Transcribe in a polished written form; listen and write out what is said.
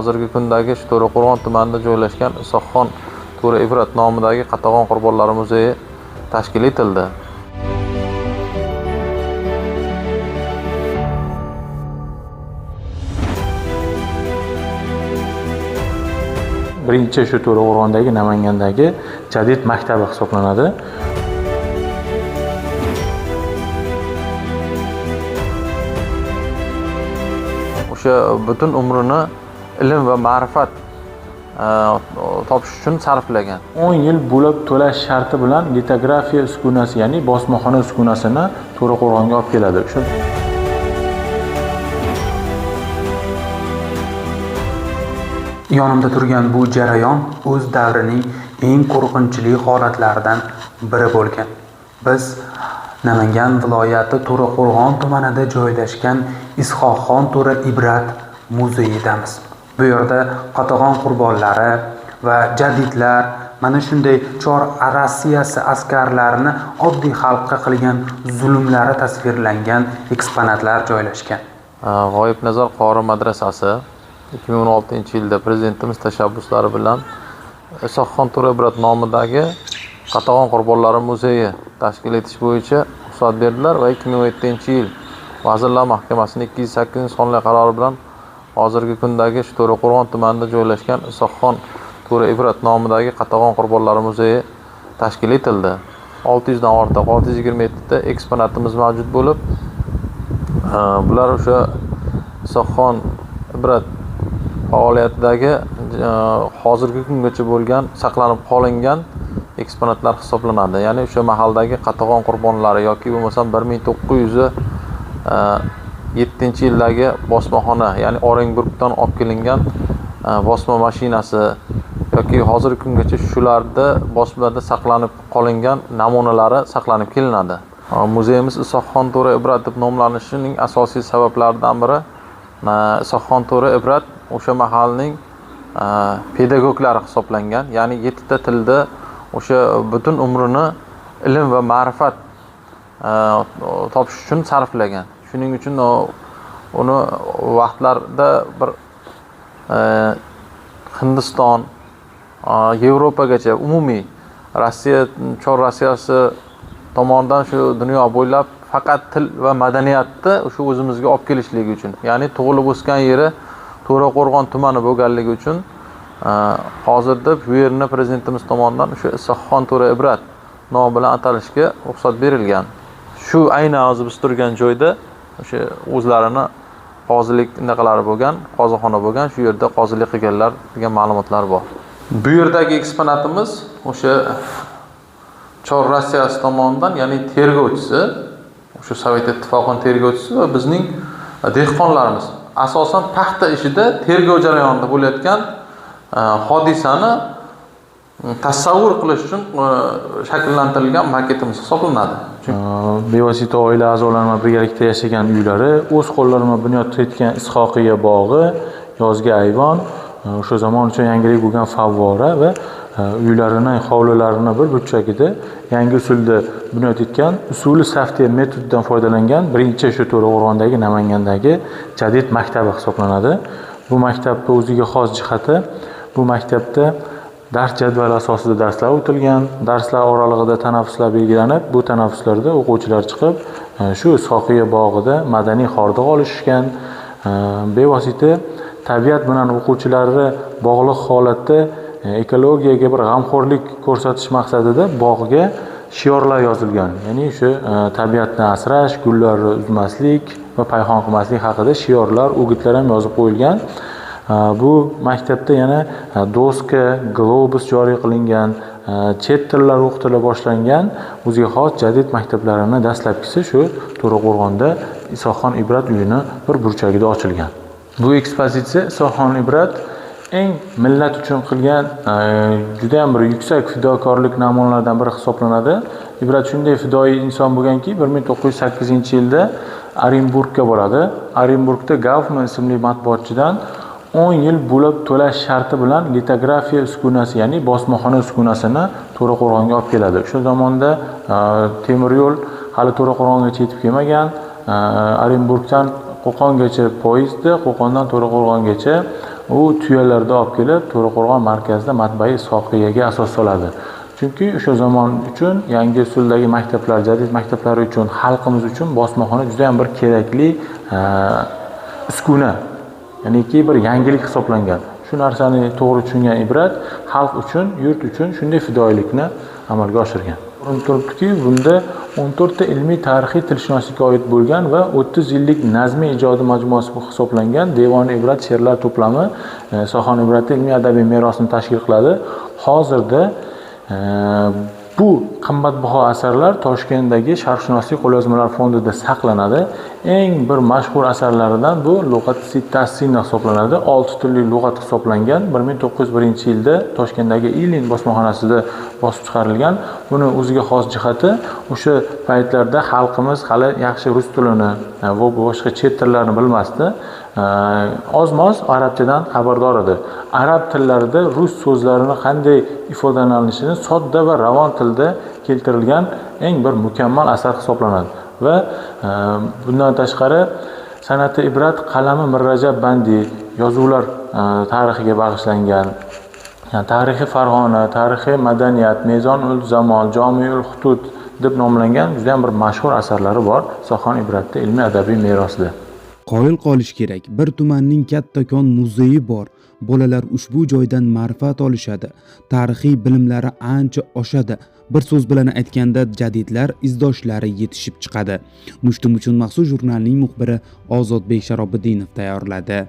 hozirgi kundagi To'raqo'rg'on tumanida joylashgan Isoqxon To'ra Ibrat nomidagi Qatag'on Qurbonlari muzeyi tashkil etildi. Birinchi shu To'raqo'rg'ondagi Namangandagi jadid maktabi hisoblanadi. O'sha butun umrini ilm va ma'rifat topish uchun sarflagan. 10 yil bo'lib to'lash sharti bilan litografiya uskunasi, ya'ni bosmaxona uskunasini To'raqo'rg'onga olib keladi. Shu Yonimda turgan bu jarayon o'z davrining eng qo'rqinchli holatlaridan biri bo'lgan. Biz Namangan viloyati To'raqo'rg'on tumanida joylashgan Isoqxon To'ra Ibrat muzeyidamiz. Bu yerda Qatag'on qurbonlari va jadidlar, mana shunday Chor Rossiyasi askarlarini oddiy xalqqa qilgan zulmlari tasvirlangan eksponatlar joylashgan. G'oyibnazar qori madrasasi 2016-yilda prezidentimiz tashabbuslari bilan Isoqxon To'ra Ibrat nomidagi Qatag'on Qurbonlari muzeyi tashkil etish bo'yicha ruxsat berdilar va 2017-yil Vazirlar Mahkamasining 208-sonli qarori bilan hozirgi kundagi To'raqo'rg'on tumanida joylashgan Isoqxon To'ra Ibrat nomidagi Qatag'on Qurbonlari muzeyi tashkil etildi. 600 dan ortiq 627 ta eksponatimiz mavjud bo'lib, bular o'sha Isoqxon Ibrat faoliyatidagi hozirgi kungacha bo'lgan saqlanib qolingan eksponatlar hisoblanadi. Ya'ni o'sha mahaldagi Qatag'on qurbonlari yoki bo'lmasam 1907-yildagi bosmaxona, ya'ni Orenburgdan olib kelingan bosma mashinasi yoki hozirgi kungacha shularda bosmada saqlanib qolingan namunalari saqlanib kelinadi. Muzeyimiz Isoqxon To'ra Ibrat deb nomlanishining asosiy sabablaridan biri Isoqxon To'ra Ibrat o'sha mahalning pedagoglari hisoblangan. Ya'ni 7 ta tilda o'sha butun umrini ilm va ma'rifat topish uchun sarflagan. Shuning uchun uni vaqtlarda bir Hindiston, Yevropagacha umumiy Rossiya, Chor Rossiyasi tomonidan shu dunyo bo'ylab faqat til va madaniyatni o'sha o'zimizga olib kelishligi uchun, ya'ni tug'ilib o'sgan yeri To'raqo'rg'on tumani bo'lganligi uchun hozirda bu yerni prezidentimiz tomonidan o'sha Isoqxon To'ra Ibrat nomi bilan atalishga ruxsat berilgan. Shu aynan hozir biz turgan joyda o'sha o'zlarini qozilik naqalari bo'lgan, qozixona bo'lgan, shu yerda qozilik qilganlar degan ma'lumotlar bor. Bu yerdagi eksponatimiz o'sha Chor Rossiyasi tomonidan, ya'ni tergovchisi, o'sha Sovet Ittifoqining tergovchisi va bizning dehqonlarimiz asosan paxta ishida tergov jarayonida bo'layotgan hodisani tasavvur qilish uchun shakllantirilgan maketimiz hisoblanadi. Bevosita oila a'zolari bilan birgalikda yashagan uylari, o'z qo'llari bilan bunyod etgan Ishoqiya bog'i, yozgi ayvon, o'sha zamon uchun yangilik bo'lgan favvora va uylarining hovlilarini bir burchagida yangi usulda bunyod etgan, usuli saftiya metodidan foydalangan birinchi shu To'raqo'rg'ondagi Namangandagi jadid maktabi hisoblanadi. Bu maktabning o'ziga xos jihati, bu maktabda dars jadvali asosida darslar o'tilgan, darslar oralig'ida tanaffuslar belgilanib, bu tanaffuslarda o'quvchilar chiqib, shu Ishoqiya bog'ida madaniy hordiq olishgan, bevosita tabiat bilan o'quvchilari bog'liq holatda ekologiyaga bir g'amxo'rlik ko'rsatish maqsadida bog'ga shiorlar yozilgan. Ya'ni o'sha tabiatni asrash, gullarni uzmaslik va payhon qilmaslik haqida shiorlar, o'gitlar ham yozib qo'yilgan. Bu maktabda yana doska, globus joriy qilingan, chet tillar o'qitila boshlangan, o'ziga xos jadid maktablarining dastlabkisi shu To'raqo'rg'onda Isoqxon Ibrat uyini bir burchagida ochilgan. Bu ekspozitsiya Isoqxon Ibrat eng millat uchun qilgan juda ham bir yuksak fidokorlik namunalaridan biri hisoblanadi. Ibrat shunday fidoyi inson bo'lganki, 1908-yilda Orenburgga boradi. Orenburgda Gaufman ismli matbuotchidan 10 yil bo'lib to'lash sharti bilan litografiya uskunasi, ya'ni bosmaxona uskunasini To'raqo'rg'onga olib keladi. O'sha zamonda temir yo'l hali To'raqo'rg'ongacha yetib kelmagan. Orenburgdan Qo'qongacha poyezdda, Qo'qondan To'raqo'rg'ongacha u tuyalarda olib kelib To'raqo'rg'on markazida matbai Ishoqiyaga asos soladi. Chunki o'sha zamon uchun yangi usuldagi maktablar, jadid maktablar uchun, xalqimiz uchun bosmaxona juda ham bir kerakli uskuna, ya'niki bir yangilik hisoblangan. Shu narsani to'g'ri tushungan Ibrat xalq uchun, yurt uchun shunday fidoyilikni amalga oshirgan. Ko'rinib turibdiki, bunda 14 ta ilmiy tarixiy tilshunoslikka oid bo'lgan va 30 yillik nazmiy ijodi majmuasi hisoblangan Devoni Ibrat she'rlar to'plami Sohon Ibrat ilmiy adabiy merosini tashkil qiladi. Hozirda bu qimmatbaho asarlar Toshkentdagi Sharqshunoslik qo'lyozmalar fondida saqlanadi. Eng bir mashhur asarlaridan bu Lug'at Sittassina hisoblanadi. 6 tilli lug'at hisoblangan. 1901-yilda Toshkentdagi Ilin bosmaxonasida bosib chiqarilgan. Buni o'ziga xos jihati, o'sha paytlarda xalqimiz hali yaxshi rus tilini va boshqa chet tillarni bilmasdi. Oz-moz arabchadan xabardor edi. Arab tillarida rus so'zlarini qanday ifodalanishini sodda va ravon tilda keltirilgan eng bir mukammal asar hisoblanadi. Va bundan tashqari san'ati Ibrat qalami Mirrajab Bandiy yozuvlar tarixiga bag'ishlangan Tarixi Farg'ona, Tarixi Madaniyat, Mezonul Zamon, Jomiul Hudud deb nomlangan juda ham bir mashhur asarlari bor Sohon Ibratda ilmiy adabiy merosida. Qoyil qolish kerak, bir tumanning kattakon muzeyi bor. Bolalar ushbu joydan ma'rifat olishadi. Tarixiy bilimlari ancha oshadi. Bir so'z bilan aytganda, jadidlar izdoshlari yetishib chiqadi. Mushtum uchun maxsus jurnalning muxbiri Ozodbek Sharobiddinov tayyorladi.